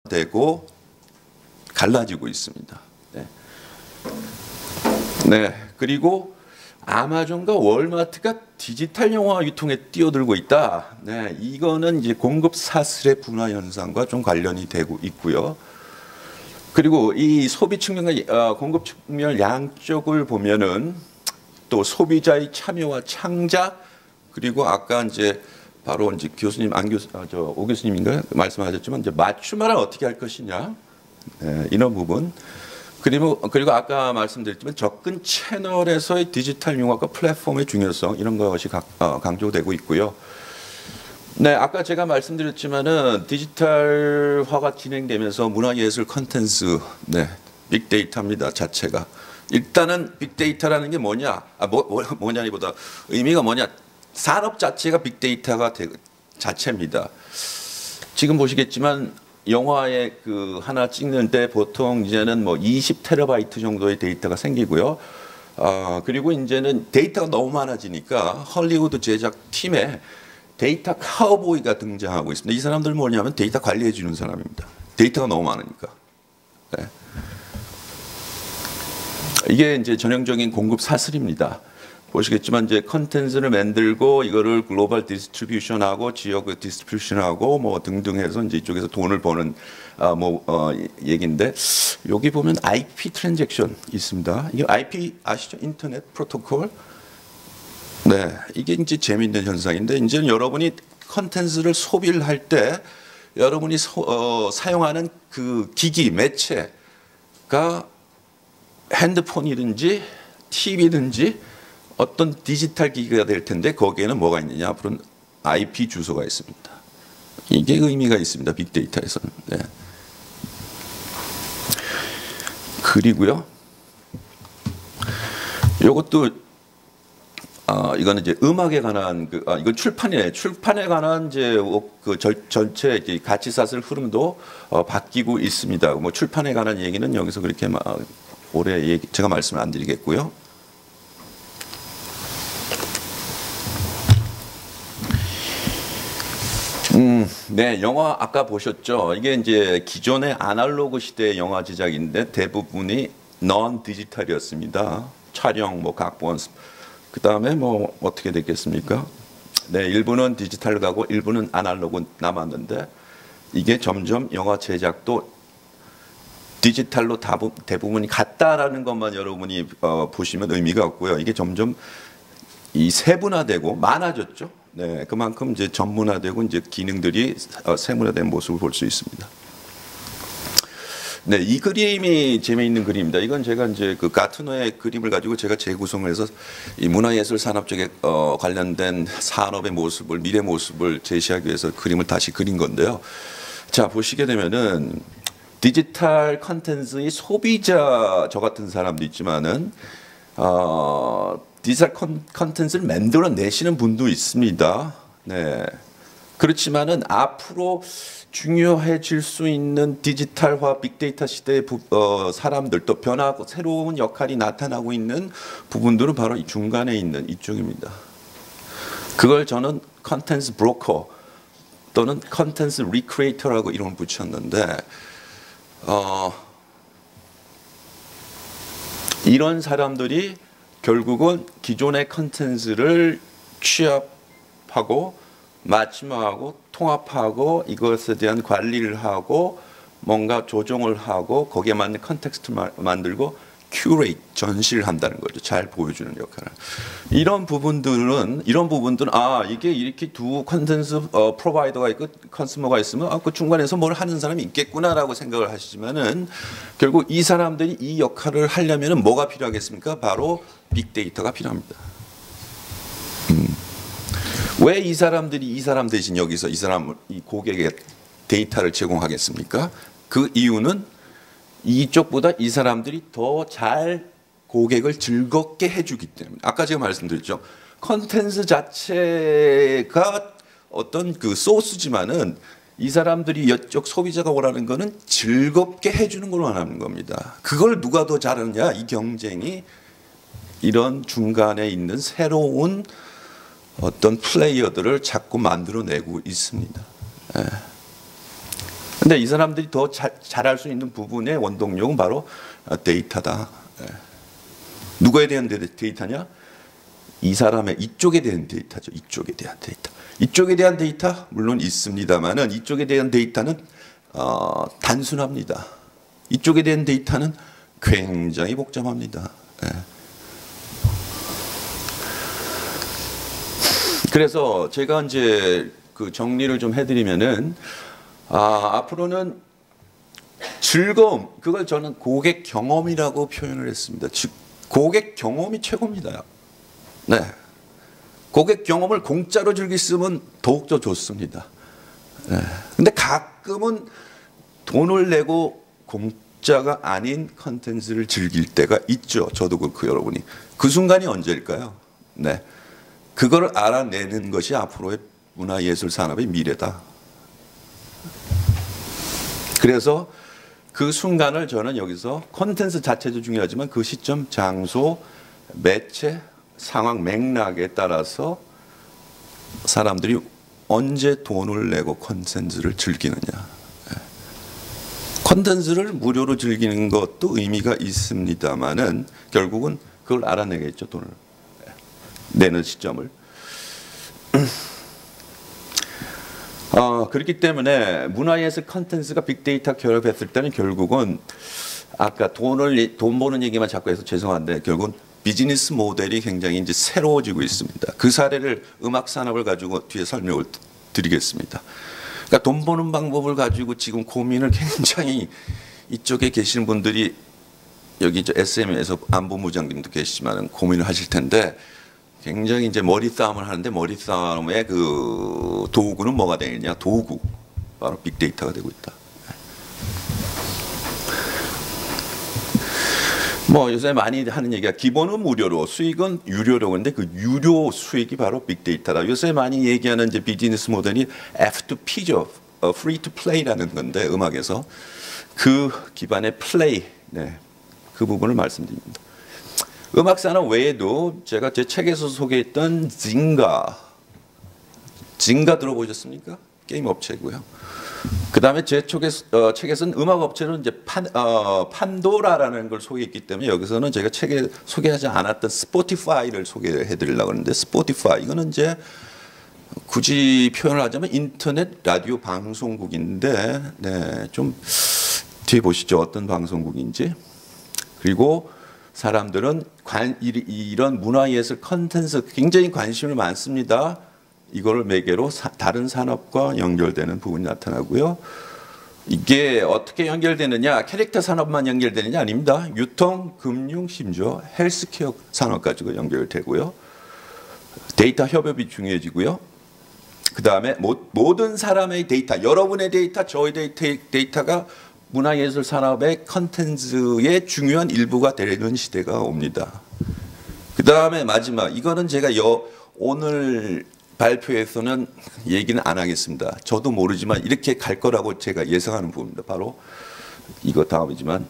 되고 갈라지고 있습니다. 네. 네. 그리고 아마존과 월마트가 디지털 영화 유통에 뛰어들고 있다. 네. 이거는 이제 공급 사슬의 분화 현상과 좀 관련이 되고 있고요. 그리고 이 소비 측면과 공급 측면 양쪽을 보면은 또 소비자의 참여와 창작, 그리고 아까 이제 바로 이제 교수님 오 교수님인가 말씀하셨지만 이제 맞춤화를 어떻게 할 것이냐, 네, 이런 부분. 그리고 아까 말씀드렸지만 접근 채널에서의 디지털 융합과 플랫폼의 중요성, 이런 것이 강조되고 있고요. 네, 아까 제가 말씀드렸지만은 디지털화가 진행되면서 문화예술 콘텐츠, 네, 빅데이터입니다, 자체가. 일단은 빅데이터라는 게 뭐냐, 뭐냐기보다 의미가 뭐냐, 산업 자체가 빅데이터가 자체입니다. 지금 보시겠지만 영화에 그 하나 찍는데 보통 이제는 뭐 20TB 정도의 데이터가 생기고요. 그리고 이제는 데이터가 너무 많아지니까 헐리우드 제작 팀에 데이터 카우보이가 등장하고 있습니다. 이 사람들 뭐냐면 데이터 관리해 주는 사람입니다. 데이터가 너무 많으니까. 네. 이게 이제 전형적인 공급 사슬입니다. 보시겠지만 이제 컨텐츠를 만들고 이거를 글로벌 디스트리뷰션하고 지역 디스트리뷰션하고 뭐 등등 해서 이제 이쪽에서 돈을 버는 얘기인데, 여기 보면 IP 트랜잭션 있습니다. 이게 IP 아시죠? 인터넷 프로토콜. 네, 이게 이제 재미있는 현상인데, 이제는 여러분이 컨텐츠를 소비를 할 때 여러분이 사용하는 그 기기 매체가 핸드폰이든지 TV든지 어떤 디지털 기기가 될 텐데, 거기에는 뭐가 있느냐? 앞으로는 IP 주소가 있습니다. 이게 의미가 있습니다, 빅데이터에서는. 네. 그리고요, 요것도 이거는 이제 음악에 관한 이건 출판에 관한 이제 전체 이제 가치사슬 흐름도 바뀌고 있습니다. 뭐 출판에 관한 얘기는 여기서 그렇게 오래 제가 말씀을 안 드리겠고요. 네, 영화 아까 보셨죠? 이게 이제 기존의 아날로그 시대의 영화 제작인데 대부분이 넌 디지털이었습니다. 촬영, 뭐 각본, 그 다음에 뭐 어떻게 됐겠습니까? 네, 일부는 디지털 가고 일부는 아날로그 남았는데, 이게 점점 영화 제작도 디지털로 대부분이 같다라는 것만 여러분이 보시면 의미가 없고요. 이게 점점 이 세분화되고 많아졌죠. 네, 그만큼 이제 전문화되고 이제 기능들이 세분화된 모습을 볼 수 있습니다. 네, 이 그림이 재미있는 그림입니다. 이건 제가 이제 그 가트너의 그림을 가지고 제가 재구성을 해서 이 문화예술 산업 쪽에 관련된 산업의 모습을, 미래 모습을 제시하기 위해서 그림을 다시 그린 건데요. 자, 보시게 되면은 디지털 컨텐츠의 소비자, 저 같은 사람도 있지만은 디지털 컨텐츠를 만들어 내시는 분도 있습니다. 네. 그렇지만은 앞으로 중요해질 수 있는 디지털화 빅데이터 시대의 사람들, 또 변하고 새로운 역할이 나타나고 있는 부분들은 바로 이 중간에 있는 이쪽입니다. 그걸 저는 컨텐츠 브로커 또는 컨텐츠 리크리에이터라고 이름을 붙였는데, 이런 사람들이 결국은 기존의 컨텐츠를 취합하고 맞춤하고 통합하고 이것에 대한 관리를 하고 뭔가 조정을 하고 거기에 맞는 컨텍스트를 만들고 큐레이트, 전시를 한다는 거죠. 잘 보여주는 역할을. 이런 부분들은 이게 이렇게 두 컨텐츠 프로바이더가 있고 컨슈머가 있으면 그 중간에서 뭘 하는 사람이 있겠구나라고 생각을 하시지만은, 결국 이 사람들이 이 역할을 하려면은 뭐가 필요하겠습니까? 바로 빅데이터가 필요합니다. 왜 이 사람들이 이 사람 대신 여기서 이 고객에 데이터를 제공하겠습니까? 그 이유는 이쪽보다 이 사람들이 더 잘 고객을 즐겁게 해주기 때문에. 아까 제가 말씀드렸죠. 컨텐츠 자체가 어떤 그 소스지만은 이 사람들이 이쪽 소비자가 원하는 거는 즐겁게 해주는 걸 원하는 겁니다. 그걸 누가 더 잘하느냐, 이 경쟁이 이런 중간에 있는 새로운 어떤 플레이어들을 자꾸 만들어내고 있습니다. 근데 이 사람들이 더 잘할 수 있는 부분의 원동력은 바로 데이터다. 누구에 대한 데이터냐? 이 사람의 이쪽에 대한 데이터죠. 이쪽에 대한 데이터. 이쪽에 대한 데이터 물론 있습니다만은 이쪽에 대한 데이터는 단순합니다. 이쪽에 대한 데이터는 굉장히 복잡합니다. 그래서 제가 이제 그 정리를 좀 해드리면은 앞으로는 즐거움, 그걸 저는 고객 경험이라고 표현을 했습니다. 즉 고객 경험이 최고입니다. 네, 고객 경험을 공짜로 즐길 수 있으면 더욱더 좋습니다. 네. 근데 가끔은 돈을 내고 공짜가 아닌 컨텐츠를 즐길 때가 있죠. 저도 그렇고 여러분이. 그 순간이 언제일까요? 네, 그걸 알아내는 것이 앞으로의 문화예술 산업의 미래다. 그래서 그 순간을 저는 여기서 콘텐츠 자체도 중요하지만 그 시점, 장소, 매체, 상황, 맥락에 따라서 사람들이 언제 돈을 내고 콘텐츠를 즐기느냐. 콘텐츠를 무료로 즐기는 것도 의미가 있습니다만은 결국은 그걸 알아내겠죠. 돈을 내는 시점을. 그렇기 때문에 문화예술 컨텐츠가 빅데이터 결합했을 때는 결국은 아까 돈 버는 얘기만 자꾸 해서 죄송한데 결국은 비즈니스 모델이 굉장히 이제 새로워지고 있습니다. 그 사례를 음악 산업을 가지고 뒤에 설명을 드리겠습니다. 그러니까 돈 버는 방법을 가지고 지금 고민을 굉장히 이쪽에 계시는 분들이 여기 SM에서 안보무장님도 계시지만 고민을 하실 텐데 굉장히 이제 머리 싸움을 하는데 머리 싸움의 그 도구는 뭐가 되느냐? 도구. 바로 빅데이터가 되고 있다. 뭐 요새 많이 하는 얘기가 기본은 무료로 수익은 유료로 근데 그 유료 수익이 바로 빅데이터다. 요새 많이 얘기하는 이제 비즈니스 모델이 F2P죠. Free to Play라는 건데 음악에서 그 기반의 플레이. 네. 그 부분을 말씀드립니다. 음악 산업 외에도 제가 제 책에서 소개했던 징가 들어보셨습니까? 게임 업체고요. 그 다음에 제 책에서는 음악 업체는 이제 판도라라는 걸 소개했기 때문에 여기서는 제가 책에 소개하지 않았던 스포티파이를 소개해드리려고 하는데 스포티파이 이거는 이제 굳이 표현을 하자면 인터넷 라디오 방송국인데 네, 좀 뒤에 보시죠. 어떤 방송국인지. 그리고 사람들은 이런 문화예술 컨텐츠 굉장히 관심이 많습니다. 이걸 매개로 다른 산업과 연결되는 부분이 나타나고요. 이게 어떻게 연결되느냐? 캐릭터 산업만 연결되느냐? 아닙니다. 유통, 금융, 심지어 헬스케어 산업까지도 연결되고요. 데이터 협업이 중요해지고요. 그 다음에 모든 사람의 데이터, 여러분의 데이터, 저의 데이터가 문화예술 산업의 컨텐츠의 중요한 일부가 되는 시대가 옵니다. 그 다음에 마지막 이거는 제가 오늘 발표에서는 얘기는 안 하겠습니다. 저도 모르지만 이렇게 갈 거라고 제가 예상하는 부분입니다. 바로 이거 다음이지만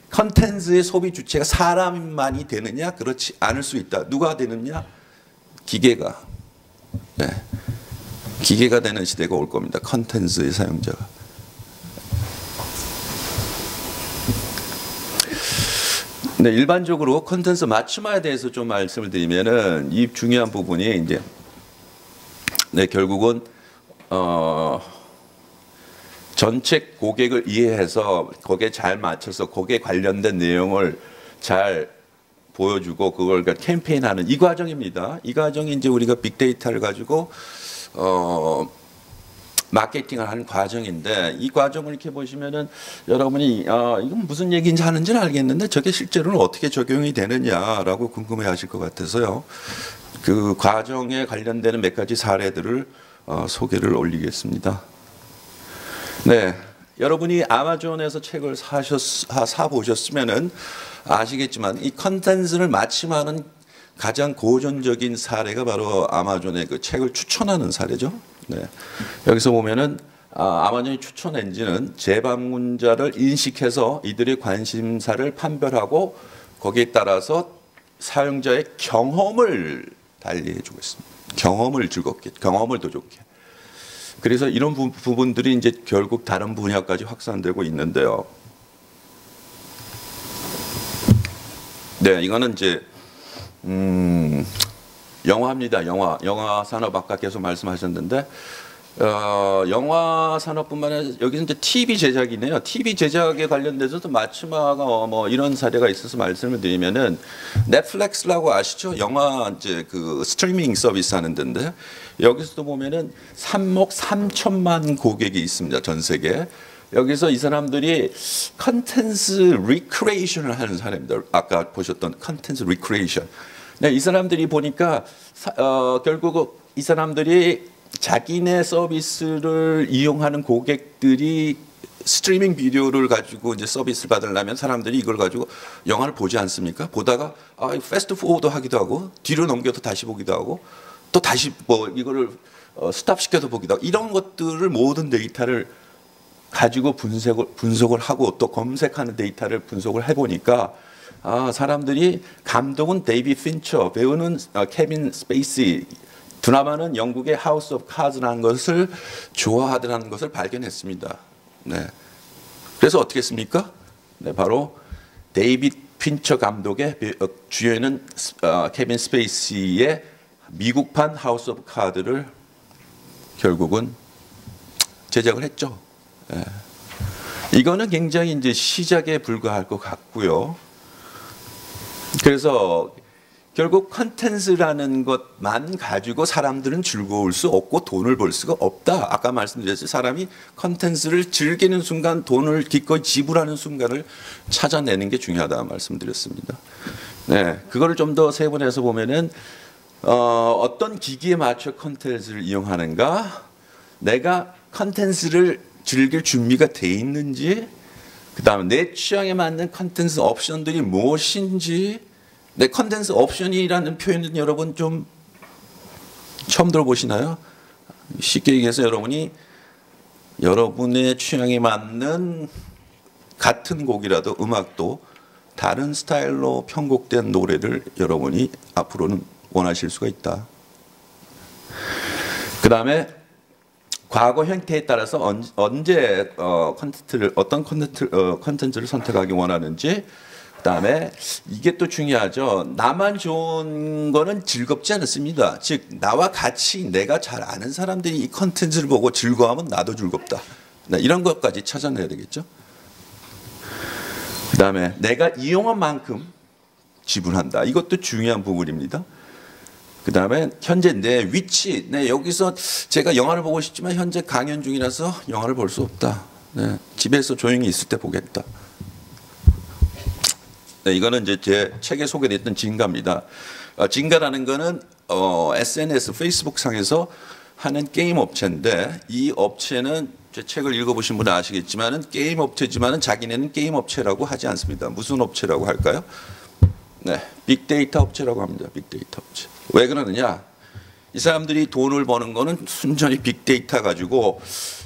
컨텐츠의 소비 주체가 사람만이 되느냐? 그렇지 않을 수 있다. 누가 되느냐? 기계가. 기계가 되는 시대가 올 겁니다. 컨텐츠의 사용자가. 네, 일반적으로 콘텐츠 맞춤화에 대해서 좀 말씀을 드리면은 이 중요한 부분이 이제 결국은 전체 고객을 이해해서 거기에 잘 맞춰서 거기에 관련된 내용을 잘 보여주고 그걸 캠페인하는 이 과정입니다. 이 과정이 이제 우리가 빅데이터를 가지고 마케팅을 하는 과정인데 이 과정을 이렇게 보시면은 여러분이 이건 무슨 얘기인지 하는지는 알겠는데 저게 실제로는 어떻게 적용이 되느냐라고 궁금해하실 것 같아서요. 그 과정에 관련되는 몇 가지 사례들을 소개를 올리겠습니다. 네, 여러분이 아마존에서 책을 사 보셨으면은 아시겠지만 이 컨텐츠를 맞춤하는 가장 고전적인 사례가 바로 아마존의 그 책을 추천하는 사례죠. 네. 여기서 보면은 아마존이 추천 엔진은 재방문자를 인식해서 이들의 관심사를 판별하고 거기에 따라서 사용자의 경험을 달리해주고 있습니다. 경험을 즐겁게, 경험을 더 좋게. 그래서 이런 부분들이 이제 결국 다른 분야까지 확산되고 있는데요. 네, 이거는 이제 영화입니다. 영화 산업 아까 계속 말씀하셨는데 영화 산업뿐만 아니라 여기서 이제 TV 제작이네요. TV 제작에 관련돼서도 맞춤화가 뭐 이런 사례가 있어서 말씀을 드리면은 넷플릭스라고 아시죠? 영화 이제 그 스트리밍 서비스 하는 데인데 여기서도 보면은 3억 3천만 고객이 있습니다. 전 세계. 여기서 이 사람들이 컨텐츠 리크리에이션을 하는 사람입니다. 아까 보셨던 컨텐츠 리크리에이션. 네, 이 사람들이 보니까 결국 이 사람들이 자기네 서비스를 이용하는 고객들이 스트리밍 비디오를 가지고 이제 서비스를 받으려면 사람들이 이걸 가지고 영화를 보지 않습니까? 보다가 패스트 포워드 하기도 하고 뒤로 넘겨서 다시 보기도 하고 또 다시 뭐 이거를 스탑시켜서 보기도 하고 이런 것들을 모든 데이터를 가지고 분석을 하고 또 검색하는 데이터를 분석을 해보니까 사람들이 감독은 데이비드 핀처, 배우는 케빈 스페이시, 드라마는 영국의 하우스 오브 카즈라는 것을 좋아하더라는 것을 발견했습니다. 네. 그래서 어떻게 했습니까? 네, 바로 데이비드 핀처 감독의 주연은 케빈 스페이시의 미국판 하우스 오브 카드를 결국은 제작을 했죠. 네. 이거는 굉장히 이제 시작에 불과할 것 같고요. 그래서 결국 컨텐츠라는 것만 가지고 사람들은 즐거울 수 없고 돈을 벌 수가 없다. 아까 말씀드렸죠. 사람이 컨텐츠를 즐기는 순간 돈을 기꺼이 지불하는 순간을 찾아내는 게 중요하다 말씀드렸습니다. 네, 그거를 좀 더 세분해서 보면은 어떤 기기에 맞춰 컨텐츠를 이용하는가, 내가 컨텐츠를 즐길 준비가 돼 있는지, 그다음에 내 취향에 맞는 컨텐츠 옵션들이 무엇인지. 네, 컨텐츠 옵션이라는 표현은 여러분 좀 처음 들어보시나요? 쉽게 얘기해서 여러분의 취향에 맞는 같은 곡이라도 음악도 다른 스타일로 편곡된 노래를 여러분이 앞으로는 원하실 수가 있다. 그 다음에 과거 형태에 따라서 언제 어떤 컨텐츠를 선택하기 원하는지, 그다음에 이게 또 중요하죠. 나만 좋은 거는 즐겁지 않습니다. 즉 나와 같이 내가 잘 아는 사람들이 이 컨텐츠를 보고 즐거워하면 나도 즐겁다. 이런 것까지 찾아내야 되겠죠. 그다음에 내가 이용한 만큼 지불한다. 이것도 중요한 부분입니다. 그다음에 현재 내 위치, 여기서 제가 영화를 보고 싶지만 현재 강연 중이라서 영화를 볼 수 없다. 네, 집에서 조용히 있을 때 보겠다. 네, 이거는 이제 제 책에 소개됐던 진가입니다. 진가라는 거는 SNS, 페이스북 상에서 하는 게임 업체인데 이 업체는 제 책을 읽어보신 분은 아시겠지만은 게임 업체지만은 자기네는 게임 업체라고 하지 않습니다. 무슨 업체라고 할까요? 네, 빅데이터 업체라고 합니다. 빅데이터 업체. 왜 그러느냐? 이 사람들이 돈을 버는 거는 순전히 빅데이터 가지고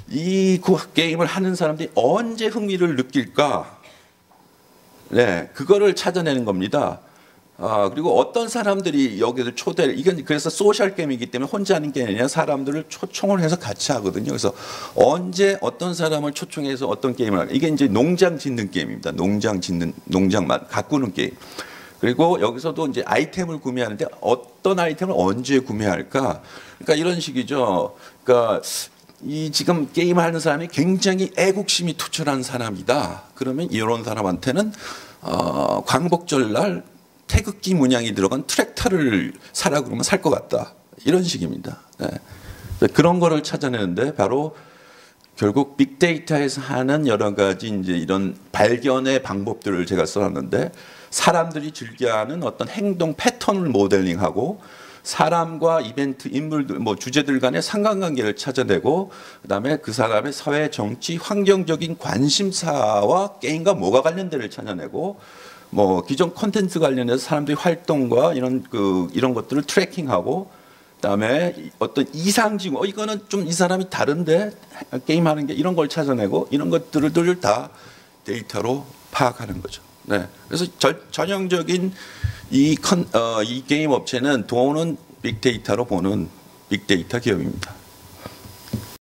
이 게임을 하는 사람들이 언제 흥미를 느낄까? 네, 그거를 찾아내는 겁니다. 그리고 어떤 사람들이 여기서 이건 그래서 소셜 게임이기 때문에 혼자 하는 게 아니라 사람들을 초청을 해서 같이 하거든요. 그래서 언제 어떤 사람을 초청해서 어떤 게임을 하는, 이게 이제 농장 짓는 게임입니다. 농장만 가꾸는 게임. 그리고 여기서도 이제 아이템을 구매하는데 어떤 아이템을 언제 구매할까? 그러니까 이런 식이죠. 그러니까 이 지금 게임하는 사람이 굉장히 애국심이 투철한 사람이다. 그러면 이런 사람한테는 광복절 날 태극기 문양이 들어간 트랙터를 사라 그러면 살 것 같다. 이런 식입니다. 네. 그런 거를 찾아내는데 바로 결국 빅데이터에서 하는 여러 가지 이제 이런 발견의 방법들을 제가 써놨는데 사람들이 즐겨하는 어떤 행동 패턴을 모델링하고 사람과 이벤트, 인물들, 주제들 간의 상관관계를 찾아내고 그다음에 그 사람의 사회, 정치, 환경적인 관심사와 게임과 뭐가 관련된을 찾아내고 기존 콘텐츠 관련해서 사람들의 활동과 이런 것들을 트래킹하고 그다음에 어떤 이상징후, 이거는 좀 이 사람이 다른데 게임하는 게 이런 걸 찾아내고 이런 것들을 다 데이터로 파악하는 거죠. 네. 그래서 전형적인 이 게임 업체는 돈은 빅데이터로 보는 빅데이터 기업입니다.